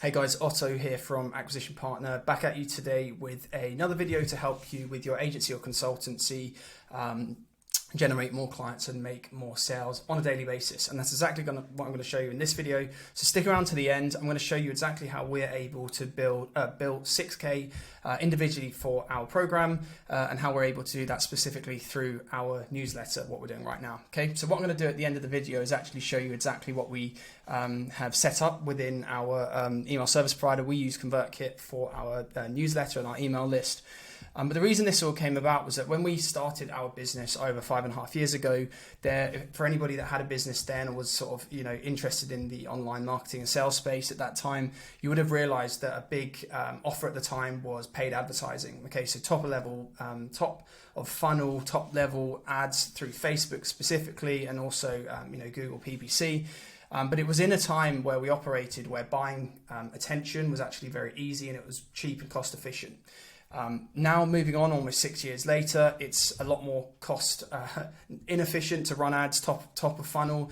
Hey guys, Otto here from Acquisition Partner, back at you today with another video to help you with your agency or consultancy generate more clients and make more sales on a daily basis. And that's exactly what I'm going to show you in this video. So stick around to the end. I'm going to show you exactly how we're able to build 6K individually for our program and how we're able to do that specifically through our newsletter, what we're doing right now. Okay, so what I'm going to do at the end of the video is actually show you exactly what we have set up within our email service provider. We use ConvertKit for our newsletter and our email list. But the reason this all came about was that when we started our business over 5.5 years ago, for anybody that had a business then or was sort of interested in the online marketing and sales space at that time, you would have realized that a big offer at the time was paid advertising. Okay, so top of funnel, top level ads through Facebook specifically, and also Google PPC. But it was in a time where we operated where buying attention was actually very easy and it was cheap and cost efficient. Now moving on almost 6 years later, it's a lot more cost inefficient to run ads top of funnel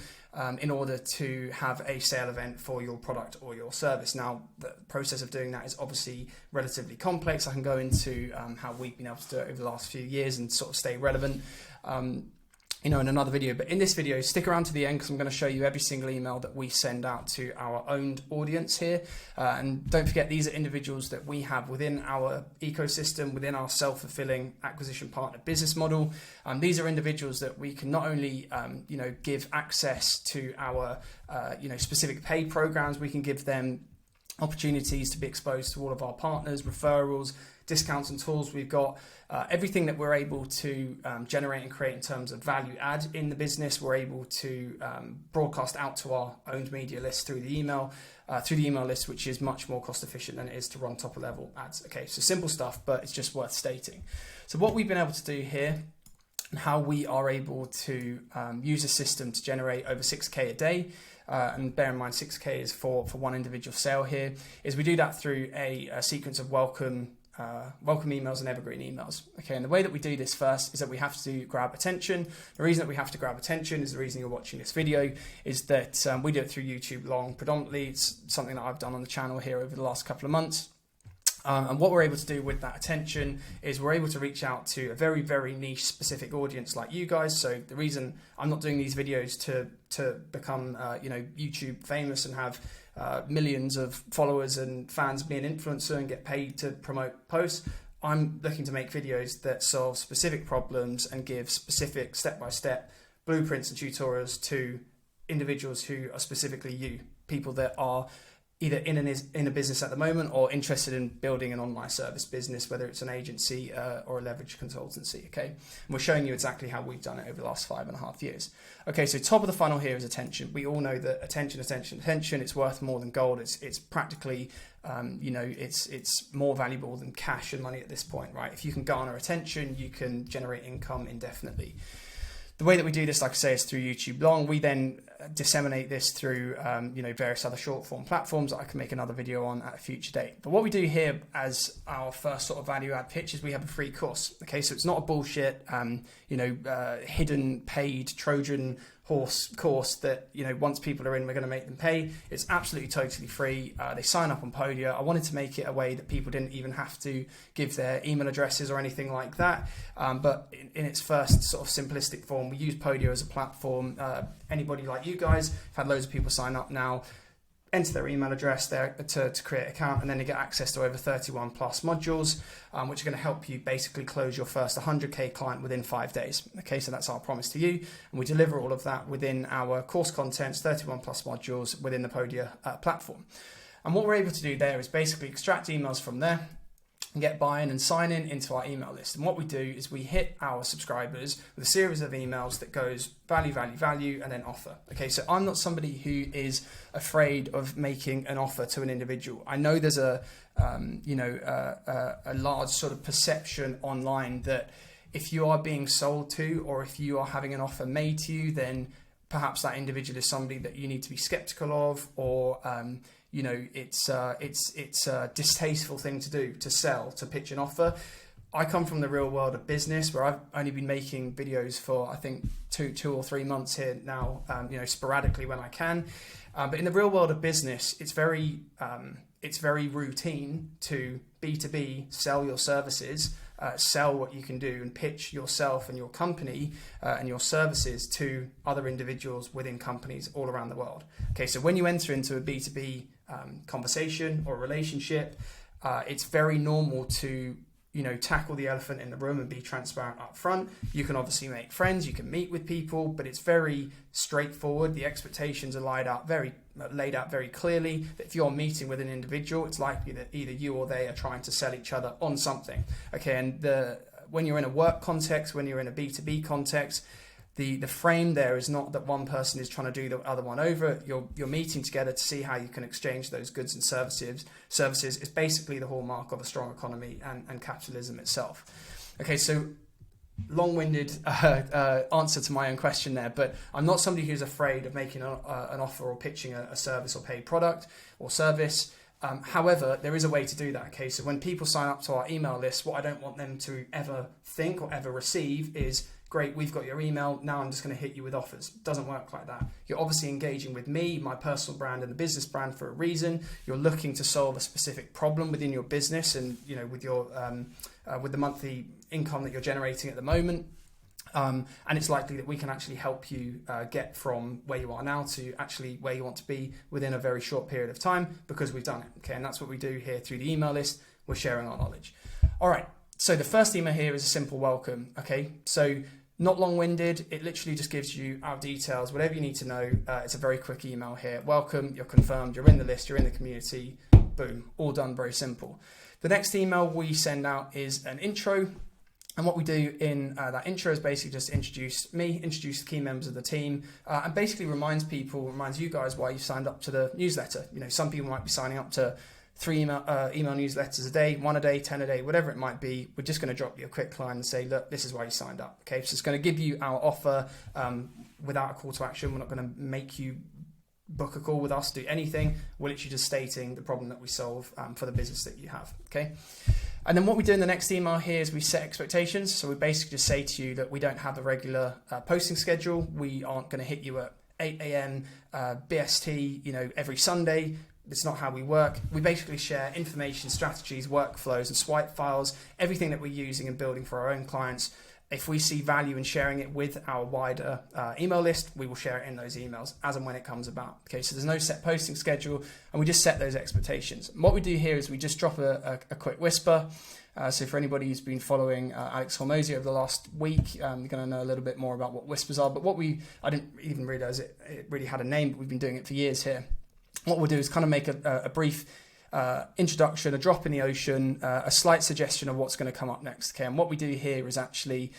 in order to have a sale event for your product or your service. Now the process of doing that is obviously relatively complex. I can go into how we've been able to do it over the last few years and sort of stay relevant in another video. But in this video, stick around to the end because I'm going to show you every single email that we send out to our owned audience here. And don't forget, these are individuals that we have within our ecosystem, within our self-fulfilling acquisition partner business model. These are individuals that we can not only give access to our specific paid programs, we can give them opportunities to be exposed to all of our partners, referrals, discounts and tools. We've got everything that we're able to generate and create in terms of value add in the business. We're able to broadcast out to our owned media list through the email list, which is much more cost efficient than it is to run top of level ads. Okay, so simple stuff, but it's just worth stating. So what we've been able to do here and how we are able to use a system to generate over 6K a day, and bear in mind 6K is for one individual sale here, is we do that through a sequence of welcome emails and evergreen emails. Okay, and the way that we do this first is that we have to grab attention. The reason that we have to grab attention is the reason you're watching this video, is that we do it through YouTube long predominantly. It's something that I've done on the channel here over the last couple of months. And what we're able to do with that attention is we're able to reach out to a very, very niche specific audience like you guys. So the reason I'm not doing these videos to become YouTube famous and have millions of followers and fans, be an influencer and get paid to promote posts. I'm looking to make videos that solve specific problems and give specific step-by-step blueprints and tutorials to individuals who are specifically you, people that are either in a business at the moment or interested in building an online service business, whether it's an agency or a leverage consultancy. Okay, and we're showing you exactly how we've done it over the last 5.5 years. Okay, so top of the funnel here is attention. We all know that attention, it's worth more than gold. It's practically it's more valuable than cash and money at this point, right? If you can garner attention, you can generate income indefinitely. The way that we do this, like I say, is through YouTube long. We then disseminate this through various other short form platforms that I can make another video on at a future date. But what we do here as our first sort of value add pitch is we have a free course. Okay, so it's not a bullshit hidden paid Trojan horse course that once people are in, we're going to make them pay. It's absolutely totally free. They sign up on Podia. I wanted to make it a way that people didn't even have to give their email addresses or anything like that, but in its first sort of simplistic form, we use Podia as a platform. Anybody like you guys have had loads of people sign up now, enter their email address there to create an account, and then you get access to over 31 plus modules, which are going to help you basically close your first 100K client within 5 days. Okay, so that's our promise to you, and we deliver all of that within our course contents, 31 plus modules within the Podia platform. And what we're able to do there is basically extract emails from there and get buy-in and sign in into our email list. And what we do is we hit our subscribers with a series of emails that goes value, value, value, and then offer. Okay, so I'm not somebody who is afraid of making an offer to an individual. I know there's a large sort of perception online that if you are being sold to, or if you are having an offer made to you, then perhaps that individual is somebody that you need to be skeptical of, or it's a distasteful thing to do, to sell, to pitch an offer. I come from the real world of business, where I've only been making videos for, I think, two or 3 months here now, sporadically when I can. But in the real world of business, it's very routine to B2B sell your services, sell what you can do, and pitch yourself and your company and your services to other individuals within companies all around the world. Okay, so when you enter into a B2B conversation or relationship, it's very normal to tackle the elephant in the room and be transparent up front. You can obviously make friends, you can meet with people, but it's very straightforward. The expectations are laid out very clearly. That if you're meeting with an individual, it's likely that either you or they are trying to sell each other on something. Okay, and when you're in a work context, when you're in a B2B context, the frame there is not that one person is trying to do the other one over. You're meeting together to see how you can exchange those goods and services. Is basically the hallmark of a strong economy and capitalism itself. Okay, so long-winded answer to my own question there, but I'm not somebody who's afraid of making an offer or pitching a service or paid product or service. However, there is a way to do that. Okay, so when people sign up to our email list, what I don't want them to ever think or ever receive is, great, we've got your email, now I'm just going to hit you with offers. It doesn't work like that. You're obviously engaging with me, my personal brand and the business brand, for a reason. You're looking to solve a specific problem within your business and with your with the monthly income that you're generating at the moment. And it's likely that we can actually help you get from where you are now to actually where you want to be within a very short period of time, because we've done it. Okay, and that's what we do here through the email list. We're sharing our knowledge. All right, so the first email here is a simple welcome. Okay, so not long-winded, it literally just gives you our details, whatever you need to know. It's a very quick email here. Welcome, you're confirmed, you're in the list, you're in the community, boom, all done, very simple. The next email we send out is an intro, and what we do in that intro is basically just introduce me, introduce the key members of the team, and basically reminds you guys why you signed up to the newsletter. Some people might be signing up to 3 email newsletters a day, 1 a day, 10 a day, whatever it might be. We're just going to drop you a quick line and say, look, this is why you signed up. Okay, so it's going to give you our offer without a call to action. We're not going to make you book a call with us, do anything. We're literally just stating the problem that we solve for the business that you have. Okay, and then what we do in the next email here is we set expectations. So we basically just say to you that we don't have a regular posting schedule. We aren't going to hit you at 8 a.m. BST, every Sunday. It's not how we work. We basically share information, strategies, workflows, and swipe files, everything that we're using and building for our own clients. If we see value in sharing it with our wider email list, we will share it in those emails as and when it comes about. Okay, so there's no set posting schedule, and we just set those expectations. And what we do here is we just drop a quick whisper. So for anybody who's been following Alex Hormozi over the last week, you're going to know a little bit more about what whispers are. But I didn't even realize it really had a name, but we've been doing it for years here. What we'll do is kind of make a brief introduction, a drop in the ocean, a slight suggestion of what's going to come up next. Okay, and what we do here is actually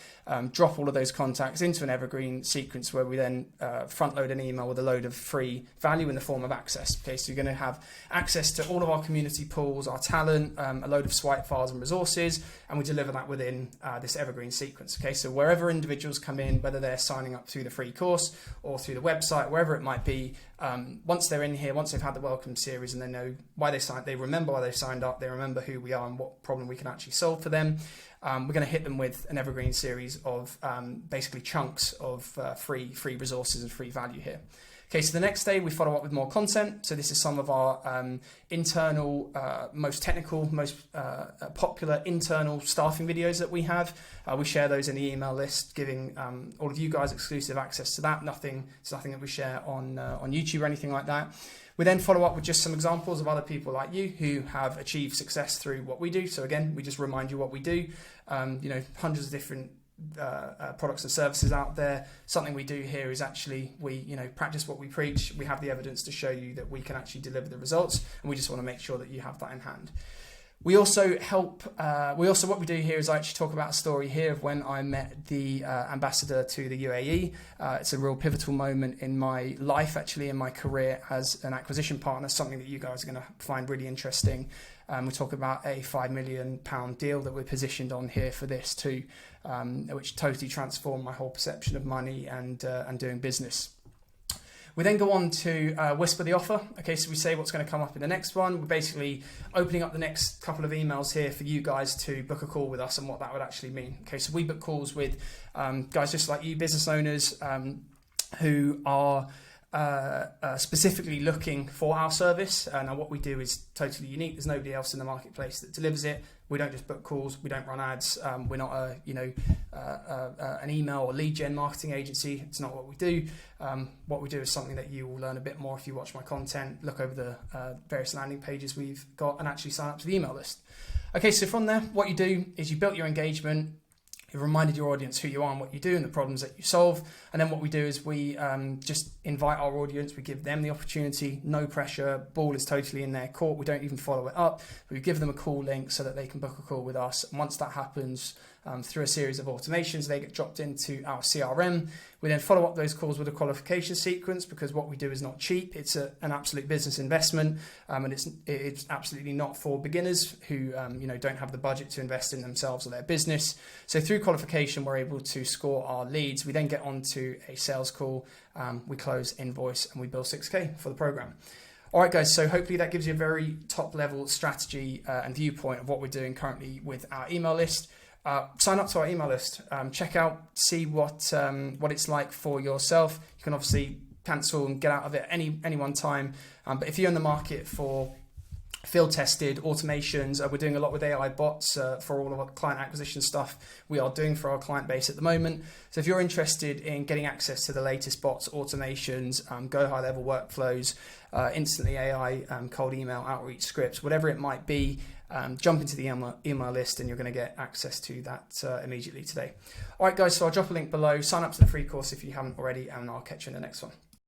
drop all of those contacts into an evergreen sequence where we then front load an email with a load of free value in the form of access. Okay, so you're going to have access to all of our community pools, our talent, a load of swipe files and resources, and we deliver that within this evergreen sequence. Okay, so wherever individuals come in, whether they're signing up through the free course or through the website, wherever it might be, once they're in here, once they've had the welcome series and they know why they remember why they signed up, they remember who we are and what problem we can actually solve for them, we're going to hit them with an evergreen series of basically chunks of free resources and free value here. Okay, so the next day we follow up with more content. So this is some of our internal, most technical, most popular internal staffing videos that we have. We share those in the email list, giving all of you guys exclusive access to that. It's nothing that we share on YouTube or anything like that. We then follow up with just some examples of other people like you who have achieved success through what we do. So again, we just remind you what we do. Hundreds of different products and services out there. Something we do here is actually we practice what we preach. We have the evidence to show you that we can actually deliver the results, and we just want to make sure that you have that in hand. We also help. What we do here is I actually talk about a story here of when I met the ambassador to the UAE. It's a real pivotal moment in my life, actually, in my career as an acquisition partner. Something that you guys are going to find really interesting. We talk about a £5 million deal that we're positioned on here for this too, which totally transformed my whole perception of money and doing business. We then go on to whisper the offer. Okay, so we say what's going to come up in the next one. We're basically opening up the next couple of emails here for you guys to book a call with us and what that would actually mean. Okay, so we book calls with guys just like you, business owners who are specifically looking for our service. Now what we do is totally unique. There's nobody else in the marketplace that delivers it. We don't just book calls. We don't run ads. We're not an email or lead gen marketing agency. It's not what we do. What we do is something that you will learn a bit more if you watch my content, look over the various landing pages we've got, and actually sign up to the email list. Okay, so from there, what you do is you built your engagement. You've reminded your audience who you are and what you do and the problems that you solve. And then what we do is we just invite our audience. We give them the opportunity, no pressure. Ball is totally in their court. We don't even follow it up. We give them a call link so that they can book a call with us. And once that happens, through a series of automations, they get dropped into our CRM. We then follow up those calls with a qualification sequence, because what we do is not cheap. It's an absolute business investment, and it's absolutely not for beginners who don't have the budget to invest in themselves or their business. So through qualification, we're able to score our leads. We then get onto a sales call. We close, invoice, and we bill 6K for the program. All right, guys, so hopefully that gives you a very top level strategy and viewpoint of what we're doing currently with our email list. Sign up to our email list, check out, see what it's like for yourself. You can obviously cancel and get out of it any one time. But if you're in the market for field tested automations, we're doing a lot with AI bots for all of our client acquisition stuff we are doing for our client base at the moment. So if you're interested in getting access to the latest bots, automations, go high level workflows, instantly AI, cold email, outreach scripts, whatever it might be, jump into the email list and you're going to get access to that immediately today. All right, guys, so I'll drop a link below. Sign up to the free course if you haven't already, and I'll catch you in the next one.